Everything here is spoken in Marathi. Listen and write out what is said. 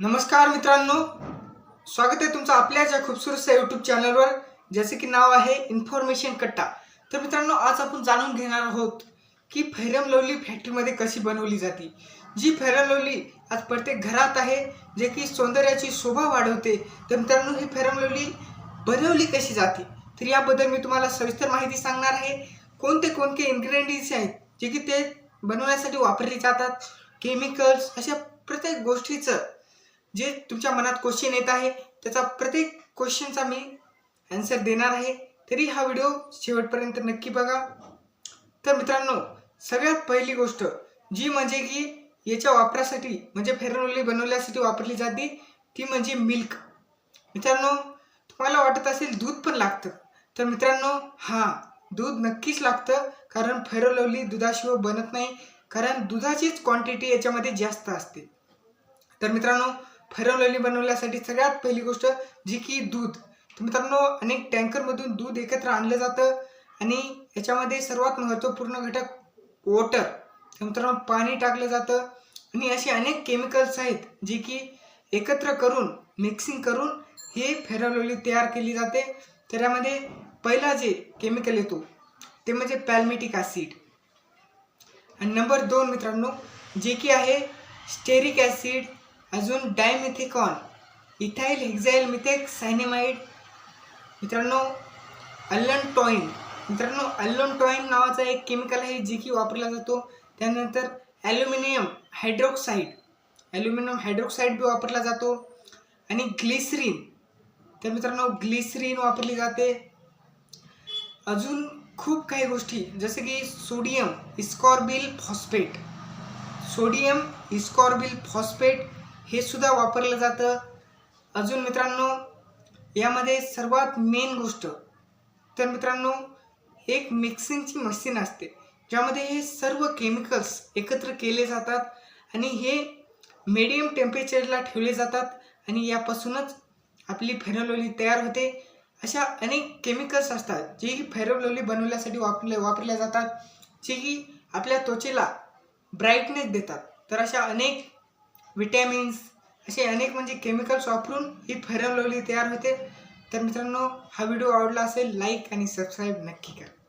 नमस्कार मित्रांनो, स्वागत आहे तुमचं आपल्याच या खूपसूरत यूट्यूब चॅनलवर, जसे की नाव आहे इन्फॉर्मेशन कट्टा। तर मित्रांनो, आज आपण जाणून घेणार आहोत की फेअर अँड लवली फॅक्टरीमध्ये कशी बनवली जाते। जी फेअर अँड लवली आज प्रत्येक घरात आहे, जे की सौंदर्याची शोभा वाढवते। तर मित्रांनो, ही फेअर अँड लवली बनवली कशी जाते, तर याबद्दल मी तुम्हाला सविस्तर माहिती सांगणार आहे। कोणते कोणते इन्ग्रेडियंट्स आहेत जे की ते बनवण्यासाठी वापरले जातात, केमिकल्स, अशा प्रत्येक गोष्टीचं जे तुमच्या मनात क्वेश्चन येत आहे त्याचा प्रत्येक क्वेश्चनचा मी आन्सर देणार आहे। तरी हा व्हिडिओ शेवटपर्यंत नक्की बघा। तर मित्रांनो, सगळ्यात पहिली गोष्ट जी म्हणजे की याच्या वापरासाठी म्हणजे फेअर अँड लवली बनवण्यासाठी वापरली जाते ती म्हणजे मिल्क। मित्रांनो, तुम्हाला वाटत असेल दूध पण लागतं, तर मित्रांनो हां, दूध नक्कीच लागतं, कारण फेअर अँड लवली दुधाशिवाय बनत नाही, कारण दुधाचीच क्वांटिटी याच्यामध्ये जास्त असते। तर मित्रांनो, फेअर अँड लवली बनवण्यासाठी सगळ्यात पहिली गोष्ट जी की दूध। तर मित्रांनो, अनेक टँकरमधून दूध एकत्र आणलं जातं आणि याच्यामध्ये सर्वात महत्त्वपूर्ण घटक वॉटर, तर मित्रांनो पाणी टाकलं जातं आणि असे अनेक केमिकल्स आहेत जे की एकत्र करून मिक्सिंग करून हे फेअर अँड लवली तयार केली जाते। तर यामध्ये पहिला जे केमिकल येतो ते म्हणजे पॅल्मिटिक ॲसिड आणि नंबर 2 मित्रांनो जे की आहे स्टेरिक ॲसिड, अजून डायमिथिकॉन, इथाइल हेक्साइल मिथेक्सायनामाइड, मित्रांनो अल्लनटॉइन। मित्रांनो, अल्लनटॉइन नावाचा एक केमिकल आहे जे की वापरला जातो। त्यानंतर ॲल्युमिनियम हायड्रॉक्साईड बी वापरला जातो आणि ग्लिसरीन, तर मित्रांनो ग्लिसरीन वापरली जाते। अजून खूप काही गोष्टी जसे की सोडियम इस्कॉर्बिल फॉस्फेट हे सुद्धा वापरलं जातं। अजून मित्रांनो, यामध्ये सर्वात मेन गोष्ट तर मित्रांनो एक मिक्सिंगची मशीन असते, ज्यामध्ये हे सर्व केमिकल्स एकत्र केले जातात आणि हे मीडियम टेम्परेचरला ठेवले जातात आणि यापासूनच आपली फेअर अँड लवली तयार होते। अशा अनेक केमिकल्स असतात जे की फेअर अँड लवली बनवण्यासाठी वापरल्या जातात, जे की आपल्या त्वचेला ब्राईटनेस देतात। तर अशा अनेक विटॅमिन्स, असे अनेक म्हणजे केमिकल्स वापरून ही फेअर अँड लवली तयार होते। तर मित्रांनो, हा व्हिडिओ आवडला असेल लाईक आणि सबस्क्राईब नक्की करा।